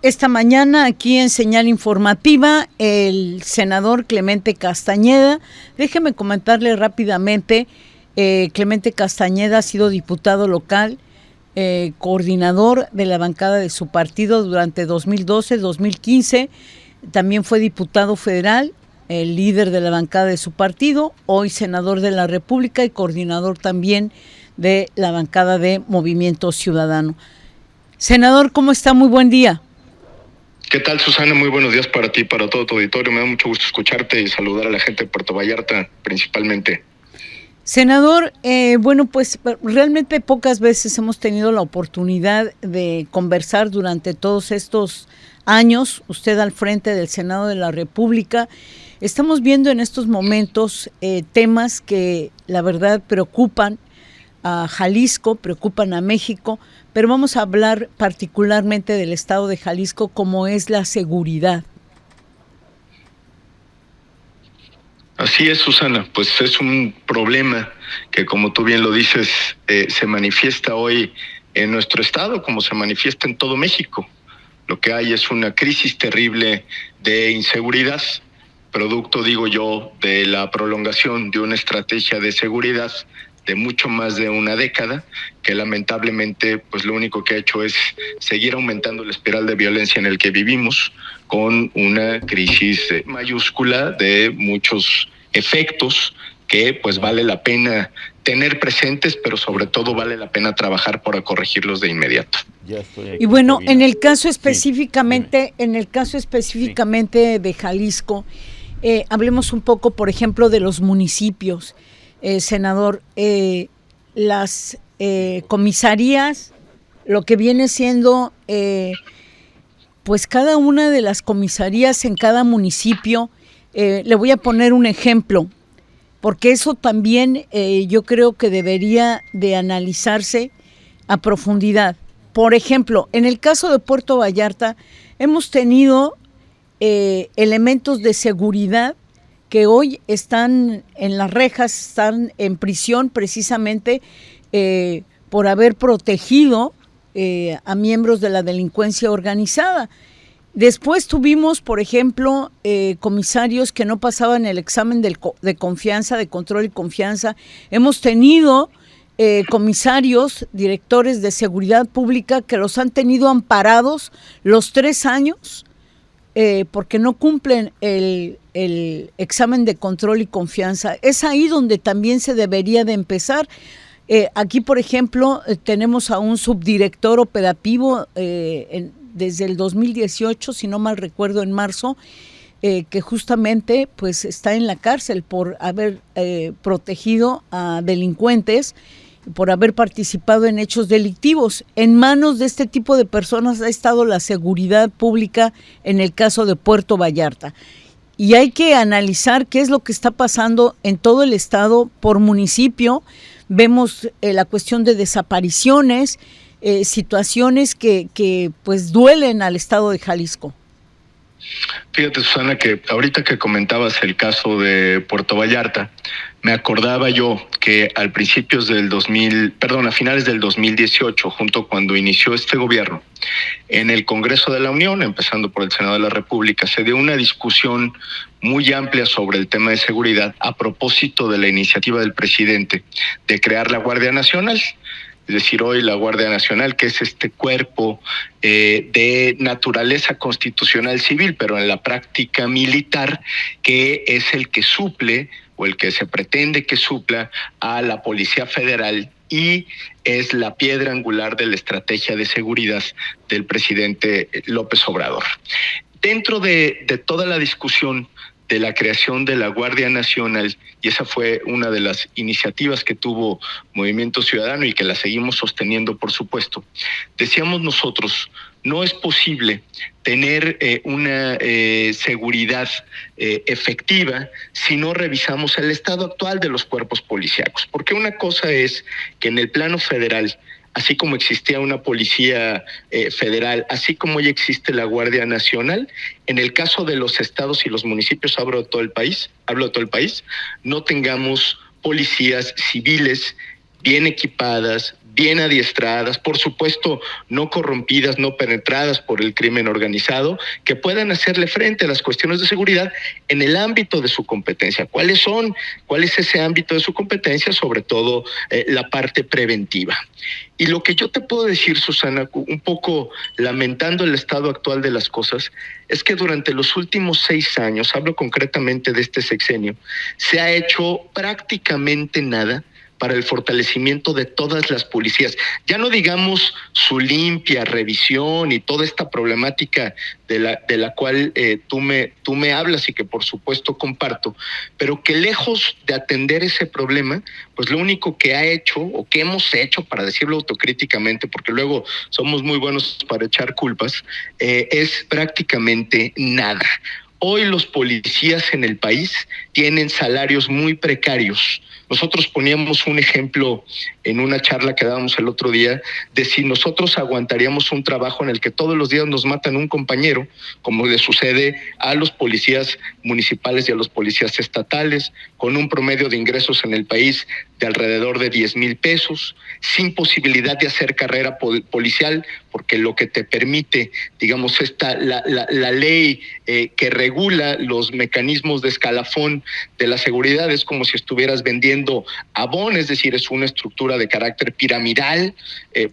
Esta mañana aquí en Señal Informativa, el senador Clemente Castañeda. Déjeme comentarle rápidamente, Clemente Castañeda ha sido diputado local, coordinador de la bancada de su partido durante 2012-2015, también fue diputado federal, el líder de la bancada de su partido, hoy senador de la República y coordinador también de la bancada de Movimiento Ciudadano. Senador, ¿cómo está? Muy buen día. ¿Qué tal, Susana? Muy buenos días para ti y para todo tu auditorio. Me da mucho gusto escucharte y saludar a la gente de Puerto Vallarta principalmente. Senador, pues realmente pocas veces hemos tenido la oportunidad de conversar durante todos estos años, usted al frente del Senado de la República. Estamos viendo en estos momentos temas que la verdad preocupan a Jalisco, preocupan a México, pero vamos a hablar particularmente del estado de Jalisco, como es la seguridad. Así es, Susana, pues es un problema que, como tú bien lo dices, se manifiesta hoy en nuestro estado, como se manifiesta en todo México. Lo que hay es una crisis terrible de inseguridad, producto, digo yo, de la prolongación de una estrategia de seguridad de mucho más de una década, que lamentablemente pues lo único que ha hecho es seguir aumentando la espiral de violencia en el que vivimos, con una crisis mayúscula de muchos efectos que pues vale la pena tener presentes, pero sobre todo vale la pena trabajar para corregirlos de inmediato. Y bueno, en el caso específicamente, de Jalisco, hablemos un poco, por ejemplo, de los municipios. Senador, las comisarías, lo que viene siendo, pues cada una de las comisarías en cada municipio, le voy a poner un ejemplo, porque eso también yo creo que debería de analizarse a profundidad. Por ejemplo, en el caso de Puerto Vallarta, hemos tenido elementos de seguridad que hoy están en las rejas, están en prisión precisamente por haber protegido a miembros de la delincuencia organizada. Después tuvimos, por ejemplo, comisarios que no pasaban el examen de confianza, de control y confianza. Hemos tenido comisarios, directores de seguridad pública que los han tenido amparados los 3 años porque no cumplen el examen de control y confianza. Es ahí donde también se debería de empezar. Aquí, por ejemplo, tenemos a un subdirector operativo desde el 2018, si no mal recuerdo, en marzo, que justamente pues está en la cárcel por haber protegido a delincuentes, por haber participado en hechos delictivos. En manos de este tipo de personas ha estado la seguridad pública en el caso de Puerto Vallarta. Y hay que analizar qué es lo que está pasando en todo el estado por municipio. Vemos la cuestión de desapariciones, situaciones que pues duelen al estado de Jalisco. Fíjate, Susana, que ahorita que comentabas el caso de Puerto Vallarta, me acordaba yo que a finales del 2018, junto cuando inició este gobierno, en el Congreso de la Unión, empezando por el Senado de la República, se dio una discusión muy amplia sobre el tema de seguridad a propósito de la iniciativa del presidente de crear la Guardia Nacional. Es decir, hoy la Guardia Nacional, que es este cuerpo de naturaleza constitucional civil, pero en la práctica militar, que es el que suple o el que se pretende que supla a la Policía Federal y es la piedra angular de la estrategia de seguridad del presidente López Obrador. Dentro de toda la discusión de la creación de la Guardia Nacional, y esa fue una de las iniciativas que tuvo Movimiento Ciudadano y que la seguimos sosteniendo, por supuesto, decíamos nosotros, no es posible tener una seguridad efectiva si no revisamos el estado actual de los cuerpos policíacos, porque una cosa es que en el plano federal, así como existía una policía federal, así como ya existe la Guardia Nacional, en el caso de los estados y los municipios, hablo de todo el país, no tengamos policías civiles bien equipadas, bien adiestradas, por supuesto no corrompidas, no penetradas por el crimen organizado, que puedan hacerle frente a las cuestiones de seguridad en el ámbito de su competencia. ¿Cuál es ese ámbito de su competencia? Sobre todo la parte preventiva. Y lo que yo te puedo decir, Susana, un poco lamentando el estado actual de las cosas, es que durante los últimos 6 años, hablo concretamente de este sexenio, se ha hecho prácticamente nada para el fortalecimiento de todas las policías. Ya no digamos su limpia revisión y toda esta problemática de la cual tú me hablas y que por supuesto comparto, pero que lejos de atender ese problema, pues lo único que ha hecho o que hemos hecho, para decirlo autocríticamente, porque luego somos muy buenos para echar culpas, es prácticamente nada. Hoy los policías en el país tienen salarios muy precarios. Nosotros poníamos un ejemplo en una charla que dábamos el otro día de si nosotros aguantaríamos un trabajo en el que todos los días nos matan un compañero, como le sucede a los policías municipales y a los policías estatales, con un promedio de ingresos en el país de alrededor de 10,000 pesos, sin posibilidad de hacer carrera policial, porque lo que te permite, digamos, la ley que regula los mecanismos de escalafón de la seguridad es como si estuvieras vendiendo abón, es decir, es una estructura de carácter piramidal,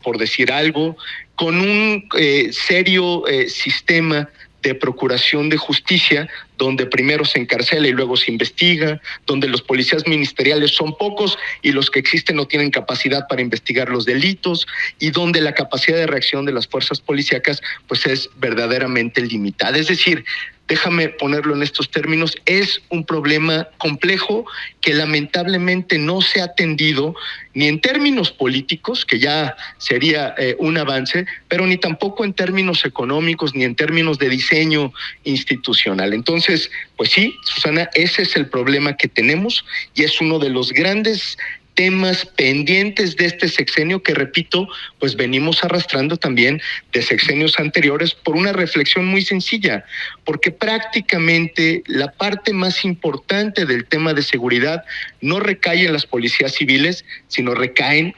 por decir algo, con un serio sistema de procuración de justicia, donde primero se encarcela y luego se investiga, donde los policías ministeriales son pocos y los que existen no tienen capacidad para investigar los delitos, y donde la capacidad de reacción de las fuerzas policíacas pues es verdaderamente limitada. Es decir, déjame ponerlo en estos términos, es un problema complejo que lamentablemente no se ha atendido ni en términos políticos, que ya sería un avance, pero ni tampoco en términos económicos, ni en términos de diseño institucional. Entonces, pues sí, Susana, ese es el problema que tenemos y es uno de los grandes temas pendientes de este sexenio que, repito, pues venimos arrastrando también de sexenios anteriores por una reflexión muy sencilla, porque prácticamente la parte más importante del tema de seguridad no recae en las policías civiles, sino recaen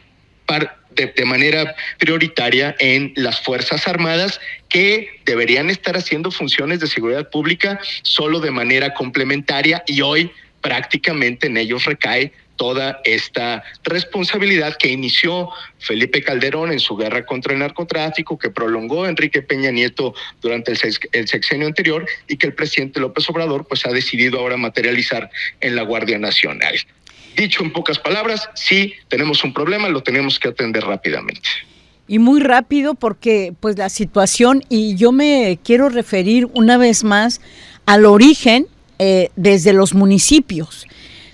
de manera prioritaria en las Fuerzas Armadas, que deberían estar haciendo funciones de seguridad pública solo de manera complementaria, y hoy prácticamente en ellos recae toda esta responsabilidad que inició Felipe Calderón en su guerra contra el narcotráfico, que prolongó Enrique Peña Nieto durante el sexenio anterior y que el presidente López Obrador pues ha decidido ahora materializar en la Guardia Nacional. Dicho en pocas palabras, sí tenemos un problema, lo tenemos que atender rápidamente. Y muy rápido, porque pues la situación, y yo me quiero referir una vez más al origen desde los municipios.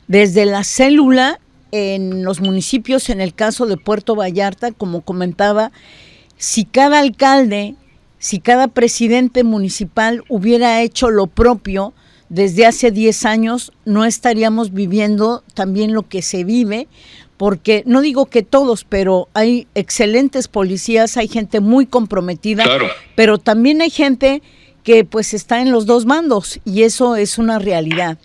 Desde la célula en los municipios, en el caso de Puerto Vallarta, como comentaba, si cada alcalde, si cada presidente municipal hubiera hecho lo propio desde hace 10 años, no estaríamos viviendo también lo que se vive, porque no digo que todos, pero hay excelentes policías, hay gente muy comprometida, claro, pero también hay gente que pues está en los dos bandos y eso es una realidad.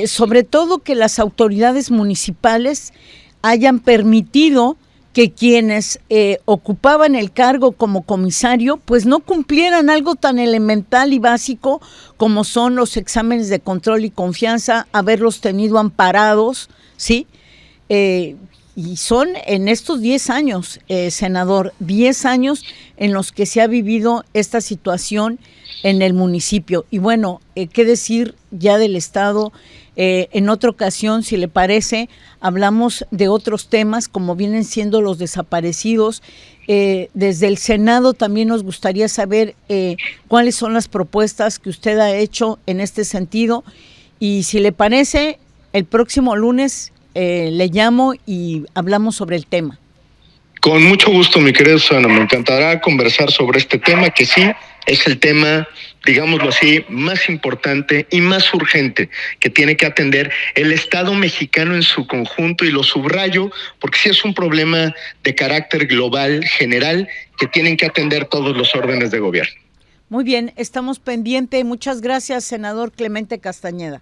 Sobre todo que las autoridades municipales hayan permitido que quienes ocupaban el cargo como comisario pues no cumplieran algo tan elemental y básico como son los exámenes de control y confianza, haberlos tenido amparados, ¿sí? Y son en estos 10 años, senador, 10 años en los que se ha vivido esta situación en el municipio. Y bueno, qué decir ya del Estado. En otra ocasión, si le parece, hablamos de otros temas como vienen siendo los desaparecidos. Desde el Senado también nos gustaría saber cuáles son las propuestas que usted ha hecho en este sentido. Y si le parece, el próximo lunes le llamo y hablamos sobre el tema. Con mucho gusto, mi querida Susana, me encantará conversar sobre este tema, que sí es el tema, digámoslo así, más importante y más urgente que tiene que atender el Estado mexicano en su conjunto, y lo subrayo porque sí es un problema de carácter global, general, que tienen que atender todos los órdenes de gobierno. Muy bien, estamos pendientes. Muchas gracias, senador Clemente Castañeda.